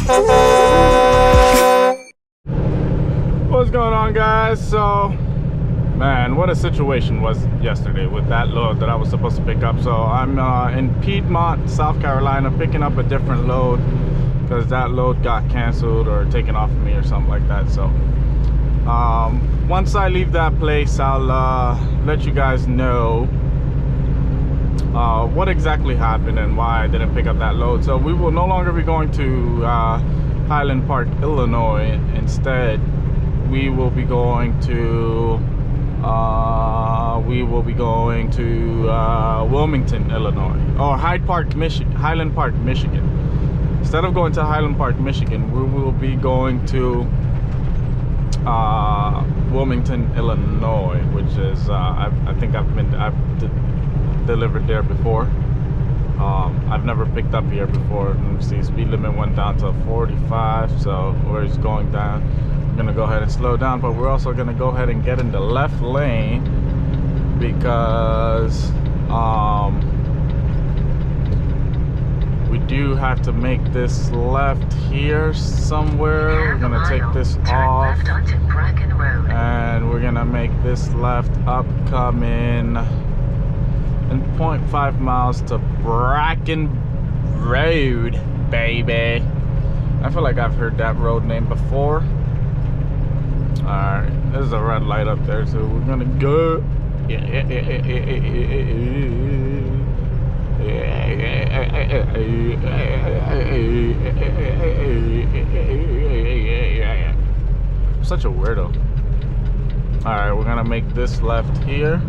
What's going on, guys? So, man, what a situation was yesterday with that load that I was supposed to pick up. So I'm in Piedmont, South Carolina, picking up a different load because that load got canceled or taken off of me or something like that. So once I leave that place, I'll let you guys know what exactly happened and why I didn't pick up that load. So we will no longer be going to Highland Park, Illinois. Instead, we will be going to Wilmington, Illinois, or Highland Park, Michigan. Instead of going to Highland Park, Michigan, we will be going to Wilmington, Illinois, which is I think I've delivered there before. I've never picked up here before. Let me see, speed limit went down to 45, so we're just going down. We're gonna go ahead and slow down, but we're also gonna go ahead and get in the left lane because we do have to make this left here somewhere. We're gonna take this off and we're gonna make this left upcoming and 0.5 miles to Bracken Road, baby. I feel like I've heard that road name before. Alright, there's a red light up there, so we're gonna go. Such a weirdo. Alright, we're gonna make this left here.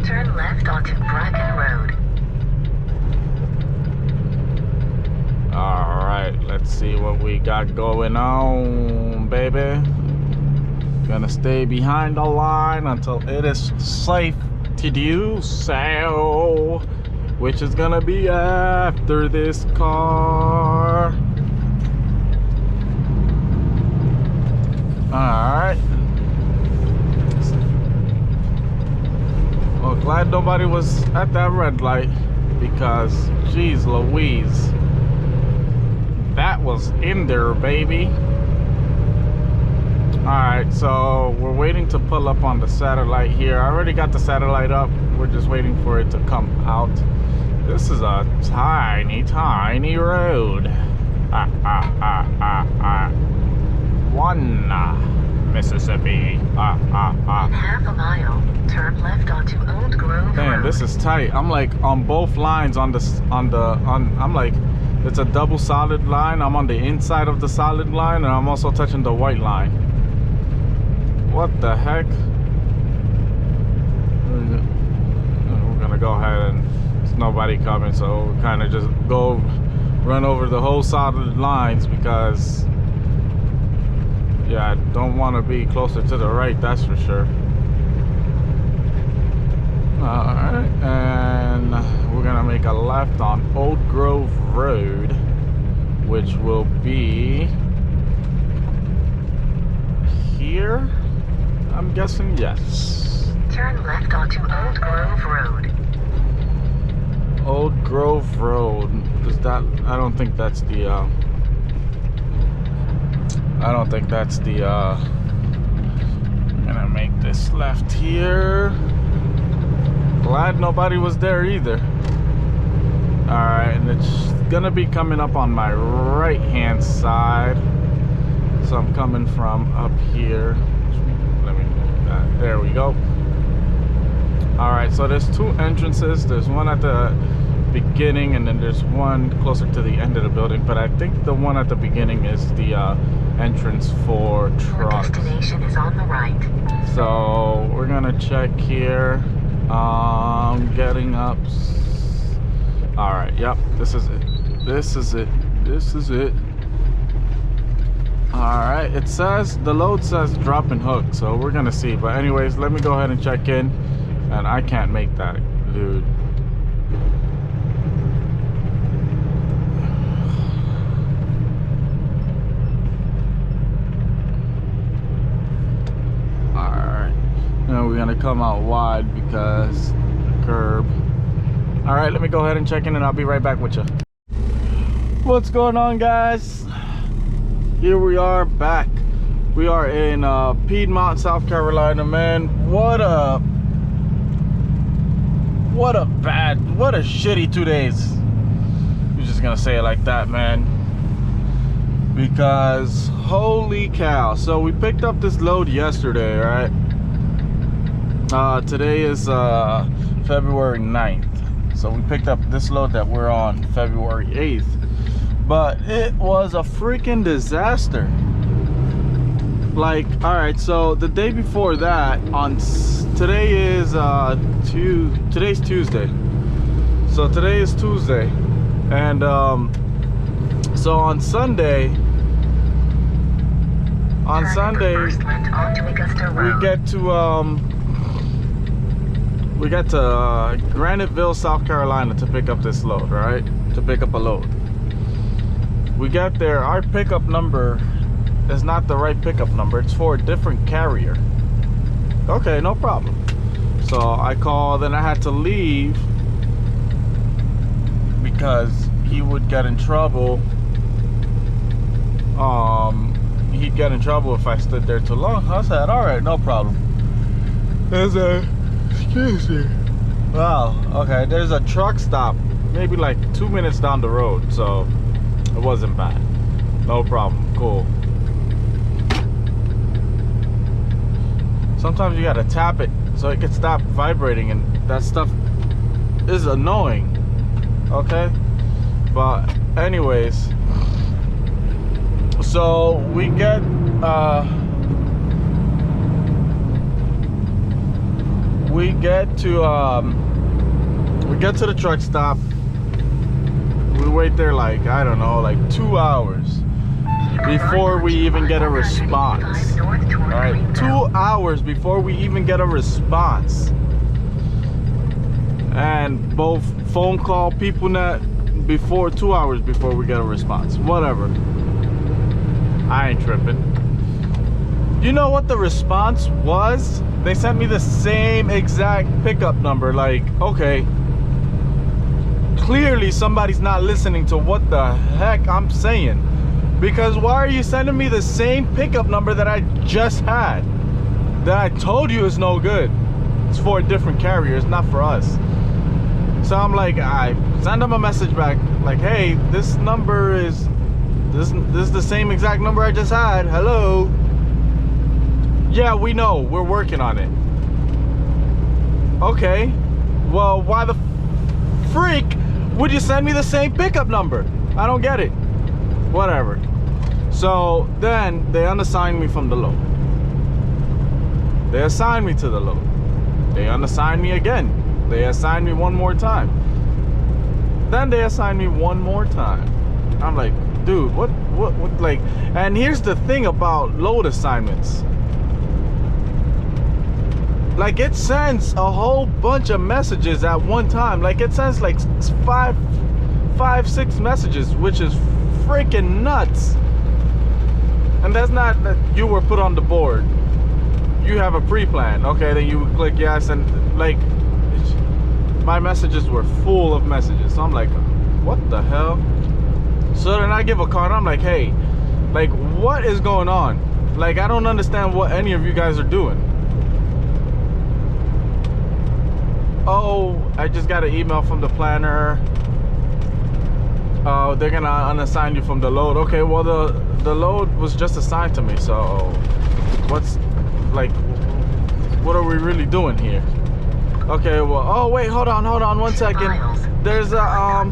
Turn left onto Bracken Road. Alright, let's see what we got going on, baby. Gonna stay behind the line until it is safe to do so, which is gonna be after this car. Alright. Well, glad nobody was at that red light because, geez Louise, that was in there, baby. Alright, so we're waiting to pull up on the satellite here. I already got the satellite up. We're just waiting for it to come out. This is a tiny, tiny road. One Mississippi. In half a mile, turn left onto Old Grove Man, Road. this is tight. I'm like on both lines I'm like, it's a double solid line. I'm on the inside of the solid line and I'm also touching the white line. What the heck? We're gonna go ahead and there's nobody coming, so we'll kind of just go run over the whole solid lines because yeah, I don't want to be closer to the right, that's for sure. Alright, and we're gonna make a left on Old Grove Road, which will be here, I'm guessing. Yes. Turn left onto Old Grove Road. Old Grove Road. Is that? I don't think that's the I'm gonna make this left here. Glad nobody was there either. Alright, and it's gonna be coming up on my right hand side, so I'm coming from up here. Let me move that. There we go. Alright, so there's two entrances. There's one at the beginning and then there's one closer to the end of the building, but I think the one at the beginning is the entrance for trucks. Your destination is on the right. So we're gonna check here. Getting up. Alright, yep, this is it. This is it. This is it. Alright, it says, the load says drop and hook, so we're gonna see. But anyways, let me go ahead and check in. And I can't make that, dude. Alright. Now we're gonna come out wide because the curb. Alright, let me go ahead and check in and I'll be right back with you. What's going on, guys? Here we are back. We are in Piedmont, South Carolina, man. What a shitty 2 days. I'm just gonna say it like that, man, because holy cow. So we picked up this load yesterday, right? Today is February 9th. So we picked up this load that we're on February 8th. But it was a freaking disaster. Like, all right, so the day before that, today is today's Tuesday. So today is Tuesday, and so on Sunday we get to Graniteville, South Carolina to pick up this load, right? To pick up a load. We get there, our pickup number is not the right pickup number. It's for a different carrier. Okay, no problem. So I called and I had to leave because he would get in trouble. He'd get in trouble if I stood there too long. I said, all right, no problem. There's a, excuse me. Wow, okay, there's a truck stop maybe like 2 minutes down the road, so it wasn't bad. No problem, cool. Sometimes you gotta tap it so it can stop vibrating, and that stuff is annoying, okay? But anyways, so we get to the truck stop. We wait there like, I don't know, like 2 hours before we even get a response. All right, 2 hours before we even get a response. And both phone call, PeopleNet, before 2 hours before we get a response. Whatever. I ain't tripping. You know what the response was? They sent me the same exact pickup number. Like, okay, clearly somebody's not listening to what the heck I'm saying, because why are you sending me the same pickup number that I just had, that I told you is no good? It's for a different carrier, it's not for us. So I'm like, I send them a message back like, hey, this number is this is the same exact number I just had. Hello. Yeah, we know, we're working on it. Okay, well, why the freak would you send me the same pickup number? I don't get it. Whatever. So then they unassigned me from the load. They assigned me to the load. They unassigned me again. They assigned me one more time. Then they assigned me one more time. I'm like, dude, what like, and here's the thing about load assignments. Like, it sends a whole bunch of messages at one time. Like, it sends like five, six messages, which is freaking nuts. And that's not that you were put on the board. You have a pre-plan. Okay, then you would click yes, and like, my messages were full of messages. So I'm like, what the hell? So then I give a call and I'm like, hey, like, what is going on? Like, I don't understand what any of you guys are doing. Oh, I just got an email from the planner. Oh, they're gonna unassign you from the load. Okay, well, the load was just assigned to me, so what's, like, what are we really doing here? Okay, well, oh wait, hold on 1 second. There's a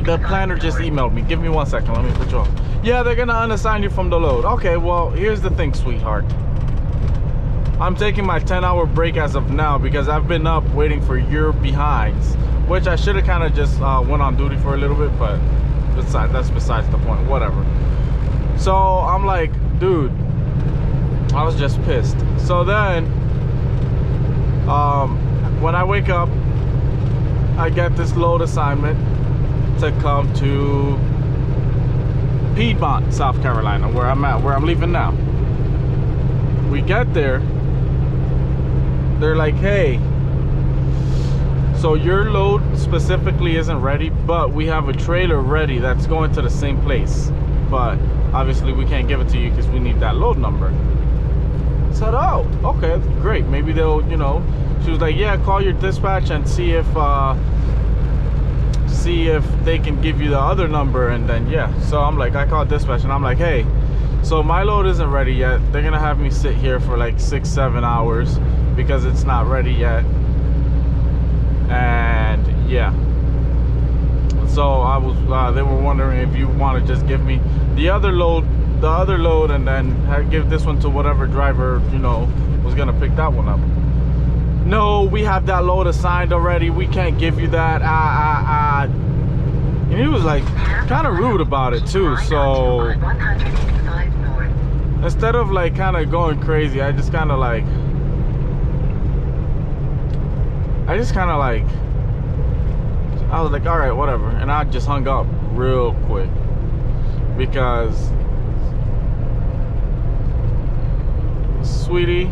the planner just emailed me. Give me 1 second, let me put you on. Yeah, they're gonna unassign you from the load. Okay, well, here's the thing, sweetheart. I'm taking my 10-hour break as of now because I've been up waiting for your behinds, which I should have kind of just went on duty for a little bit, but that's besides the point. Whatever. So I'm like, dude, I was just pissed. So then when I wake up, I get this load assignment to come to Piedmont, South Carolina, where I'm at, where I'm leaving now. We get there, they're like, hey, So your load specifically isn't ready, but we have a trailer ready that's going to the same place. But obviously we can't give it to you because we need that load number. I said, oh, okay, great. Maybe they'll, you know, she was like, yeah, call your dispatch and see if they can give you the other number. And then, yeah, so I'm like, I called dispatch and I'm like, hey, so my load isn't ready yet. They're gonna have me sit here for like 6-7 hours because it's not ready yet. And yeah, so I was they were wondering if you want to just give me the other load and then give this one to whatever driver, you know, was gonna pick that one up. No, we have that load assigned already, we can't give you that. And he was like kind of rude about it too. So instead of like kind of going crazy, I just kind of like I was like, all right, whatever. And I just hung up real quick because, sweetie,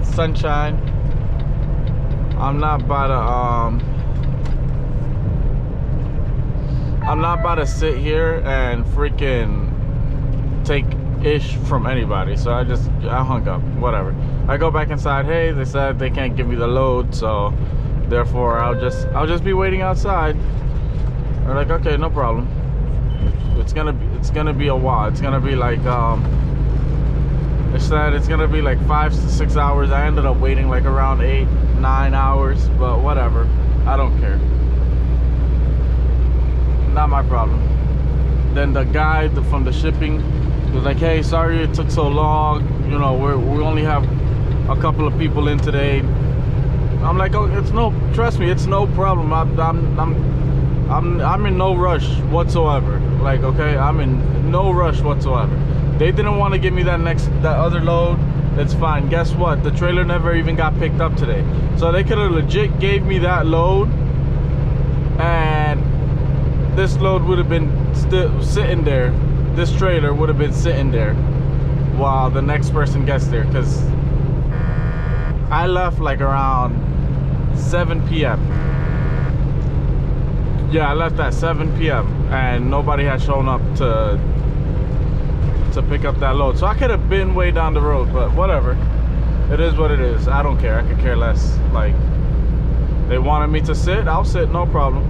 sunshine, I'm not about to sit here and freaking take ish from anybody. So I hung up, whatever. I go back inside. Hey, they said they can't give me the load, so therefore I'll just be waiting outside. They're like, okay, no problem. It's gonna be a while. It's gonna be like they said it's gonna be like 5 to 6 hours. I ended up waiting like around 8-9 hours, but whatever, I don't care, not my problem. Then the guy from the shipping was like, hey, sorry it took so long, you know, we only have a couple of people in today. I'm like, oh, trust me, it's no problem. I'm in no rush whatsoever. Like, okay, I'm in no rush whatsoever. They didn't want to give me that other load. It's fine. Guess what? The trailer never even got picked up today. So they could have legit gave me that load, and this load would have been still sitting there. This trailer would have been sitting there while the next person gets there, because I left like around 7 p.m. Yeah, I left at 7 p.m. and nobody had shown up to pick up that load. So I could have been way down the road, but whatever. It is what it is. I don't care. I could care less. Like, they wanted me to sit, I'll sit, no problem.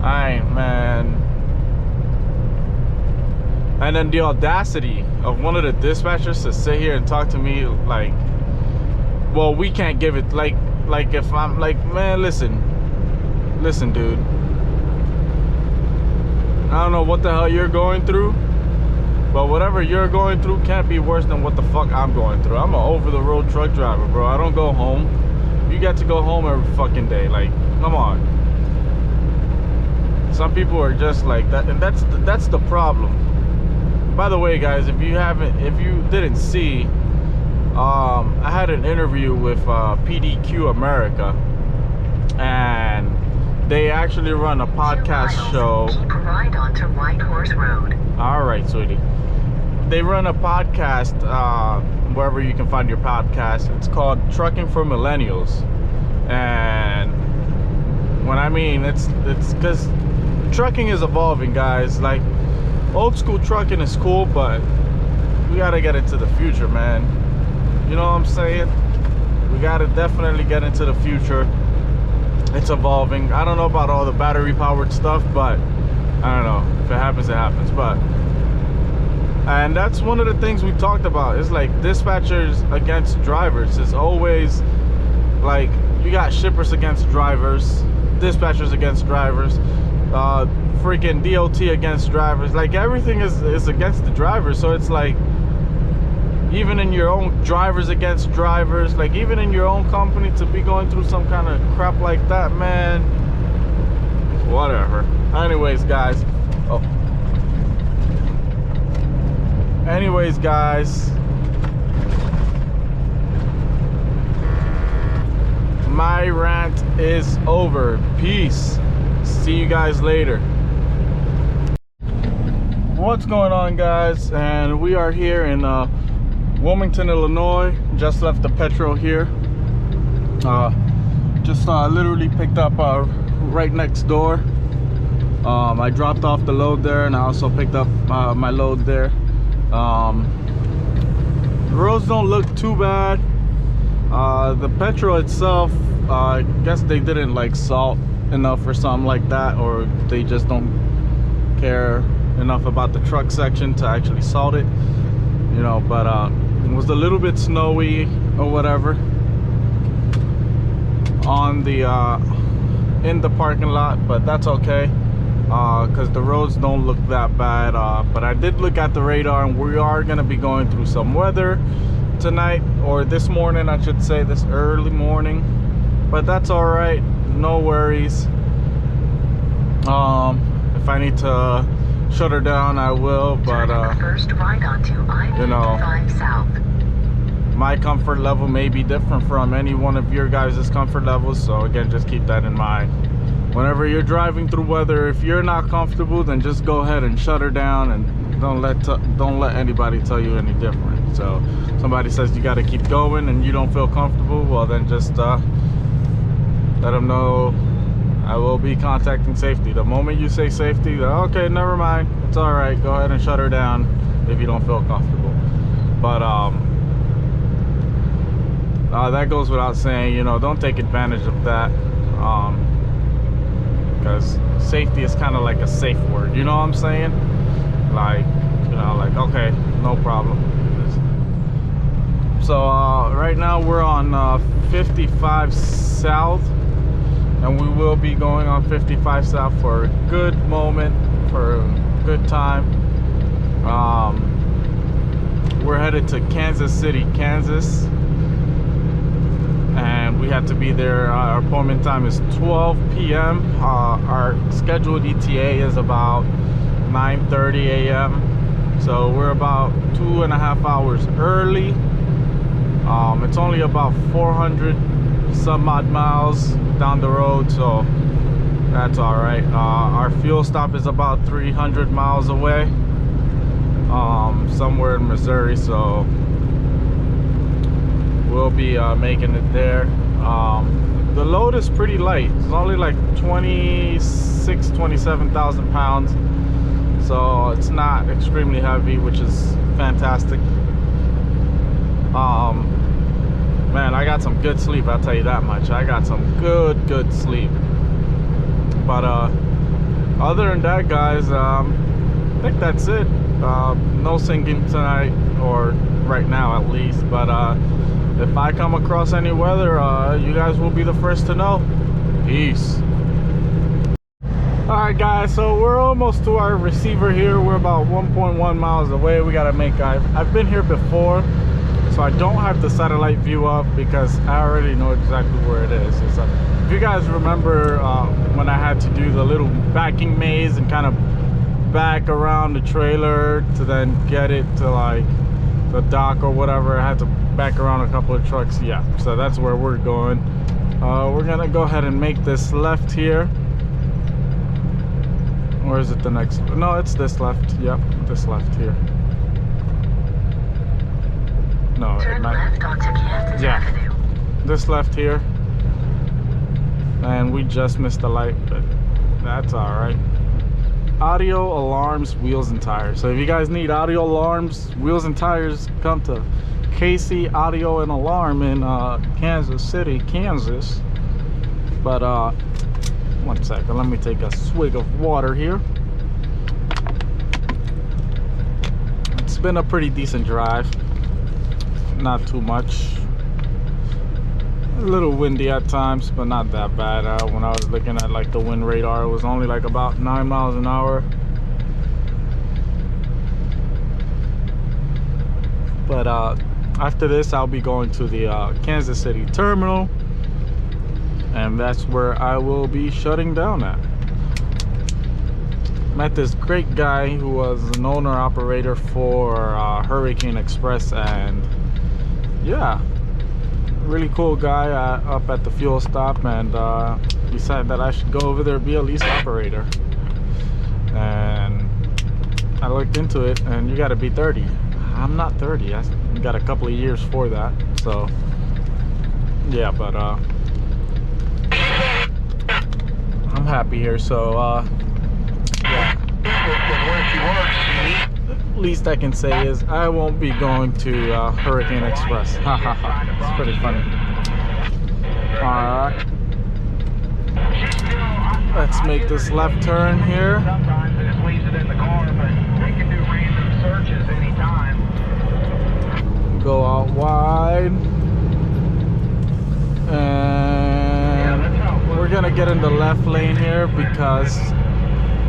Man. And then the audacity of one of the dispatchers to sit here and talk to me like, well, we can't give it, like if I'm like, man, listen dude, I don't know what the hell you're going through, but whatever you're going through can't be worse than what the fuck I'm going through. I'm an over-the-road truck driver, bro. I don't go home. You get to go home every fucking day. Like, come on. Some people are just like that, and that's the problem. By the way, guys, if you didn't see, I had an interview with PDQ America, and they actually run a podcast show. Keep right onto White Horse Road. All right, sweetie. They run a podcast wherever you can find your podcast. It's called Trucking for Millennials, and when I mean it's because trucking is evolving, guys. Like, old school trucking is cool, but we gotta get into the future, man. You know what I'm saying? We gotta definitely get into the future. It's evolving. I don't know about all the battery powered stuff, but I don't know. If it happens, it happens. But, and that's one of the things we talked about. It's like dispatchers against drivers. It's always like, you got shippers against drivers, dispatchers against drivers, freaking DOT against drivers. Like, everything is against the drivers. So it's like, even in your own drivers against drivers, like even in your own company, to be going through some kind of crap like that, man, whatever. Anyways, guys, my rant is over. Peace. See you guys later. What's going on, guys? And we are here in Wilmington, Illinois. Just left the Petro here. Just literally picked up right next door. I dropped off the load there, and I also picked up my load there. The roads don't look too bad. The petrol itself, I guess they didn't like salt enough or something like that, or they just don't care enough about the truck section to actually salt it, you know. But it was a little bit snowy or whatever on the in the parking lot, but that's okay, because the roads don't look that bad. But I did look at the radar, and we are going to be going through some weather tonight, or this morning I should say, this early morning, but that's all right, no worries. If I need to shut her down, I will, but first right onto you know, I-55 South. My comfort level may be different from any one of your guys' comfort levels, so again, just keep that in mind. Whenever you're driving through weather, if you're not comfortable, then just go ahead and shut her down, and don't let anybody tell you any different. So somebody says you got to keep going and you don't feel comfortable, well then just let them know I will be contacting safety. The moment you say safety, okay, never mind, it's all right, go ahead and shut her down if you don't feel comfortable. But that goes without saying, you know, don't take advantage of that, because safety is kind of like a safe word, you know what I'm saying? Like, you know, like, okay, no problem. So right now we're on 55 South, and we will be going on 55 South for a good moment, for a good time. We're headed to Kansas City, Kansas, and we have to be there. Our appointment time is 12 p.m. Our scheduled ETA is about 9:30 a.m. so we're about 2.5 hours early. It's only about 400 some odd miles down the road, so that's all right. Our fuel stop is about 300 miles away, somewhere in Missouri, so we'll be making it there. The load is pretty light. It's only like 27,000 pounds, so it's not extremely heavy, which is fantastic. Man, I got some good sleep, I'll tell you that much. I got some good sleep. But other than that, guys, I think that's it. No singing tonight, or right now at least, but if I come across any weather, you guys will be the first to know. Peace. Alright guys, so we're almost to our receiver here. We're about 1.1 miles away. We gotta make, I've been here before, so I don't have the satellite view up because I already know exactly where it is. If you guys remember when I had to do the little backing maze and kind of back around the trailer to then get it to like the dock or whatever, I had to back around a couple of trucks. Yeah, so that's where we're going. We're gonna go ahead and make this left here. Or is it the next? No, it's this left. Yep, this left here. No, turn left onto Kansas Avenue. This left here. And we just missed the light, but that's all right. Audio, alarms, wheels, and tires. So if you guys need audio, alarms, wheels, and tires, come to KC Audio and Alarm in Kansas City, Kansas. But one second, let me take a swig of water here. It's been a pretty decent drive, not too much. A little windy at times, but not that bad. When I was looking at like the wind radar, it was only like about 9 miles an hour. But after this, I'll be going to the Kansas City terminal, and that's where I will be shutting down at. Met this great guy who was an owner operator for Hurricane Express, and yeah, really cool guy up at the fuel stop, and decided that I should go over there, be a lease operator. And I looked into it, and you got to be 30. I'm not 30. I got a couple of years for that. So yeah, but I'm happy here. So yeah. Least I can say is I won't be going to Hurricane Express. Ha ha ha. It's pretty funny. Alright. Let's make this left turn here. Sometimes it leaves it in the car, but they can do random searches anytime. Go out wide. And we're gonna get in the left lane here because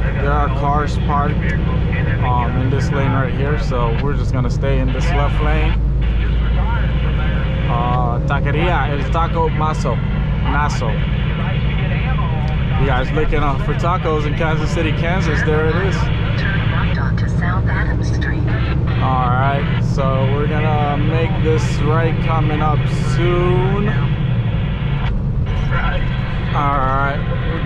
there are cars parked in this lane right here, so we're just gonna stay in this left lane. Taqueria El Taco Naso. You guys looking for tacos in Kansas City, Kansas? There it is. Turn right onto South Adams Street. All right, so we're gonna make this right coming up soon. All right, we're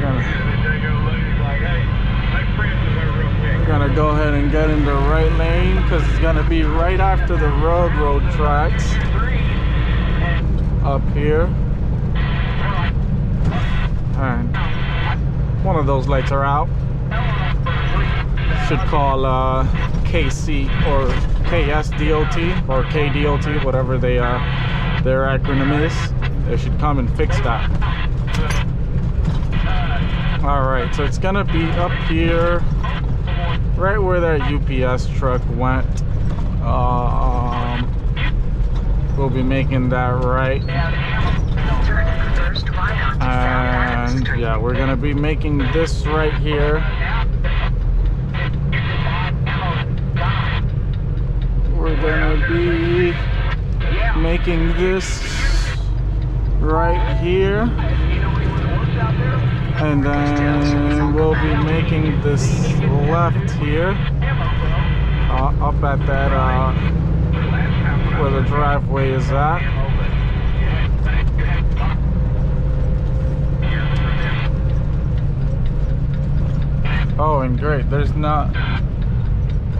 gonna go ahead and get in the right lane because it's gonna be right after the railroad tracks up here. And one of those lights are out. Should call KC or KSDOT or KDOT, whatever their acronym is. They should come and fix that. All right, so it's gonna be up here, right where that UPS truck went. We'll be making that right. And yeah, we're gonna be making this right here. We're gonna be making this right here, and then we'll be making this left here, up at that where the driveway is at. Oh, and great, there's not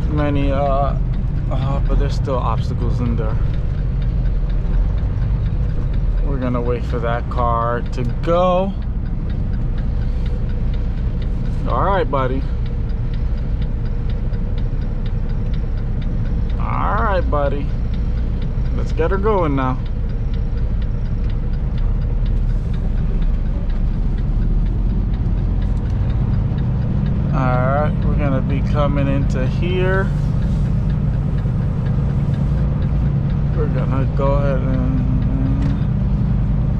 many but there's still obstacles in there. We're gonna wait for that car to go. All right, buddy. All right, buddy. Let's get her going now. Alright, we're gonna be coming into here. We're gonna go ahead and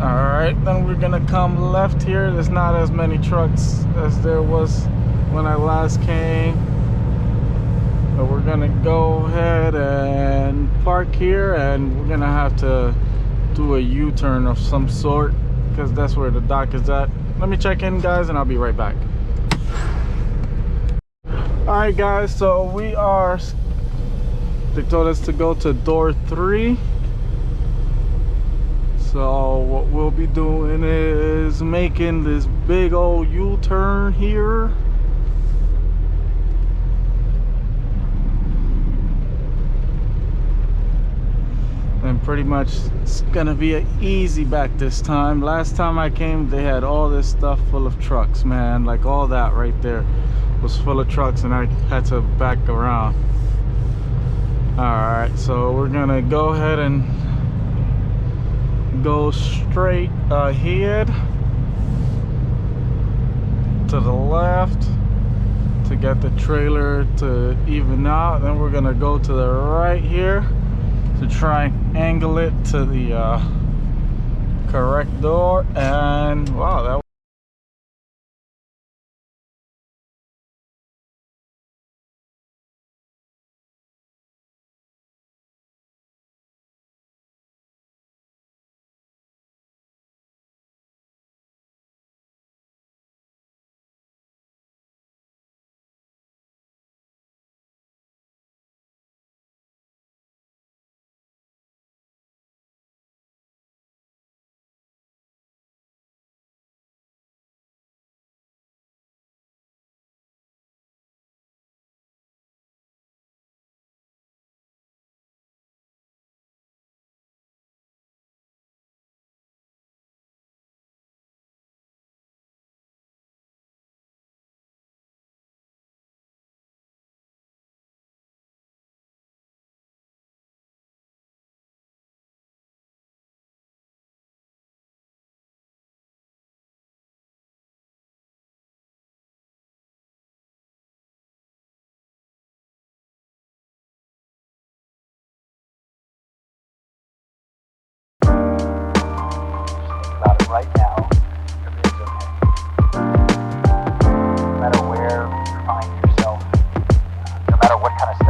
alright, then we're gonna come left here. There's not as many trucks as there was when I last came, but we're gonna go ahead and park here, and we're gonna have to do a U-turn of some sort because that's where the dock is at. Let me check in, guys, and I'll be right back. Alright, guys, so they told us to go to door 3. So what we'll be doing is making this big old U-turn here. And pretty much it's gonna be an easy back this time. Last time I came, they had all this stuff full of trucks, man. Like all that right there was full of trucks, and I had to back around. All right, so we're gonna go ahead and go straight ahead to the left to get the trailer to even out. Then we're gonna go to the right here to try and angle it to the correct door. And wow, that matter what kind of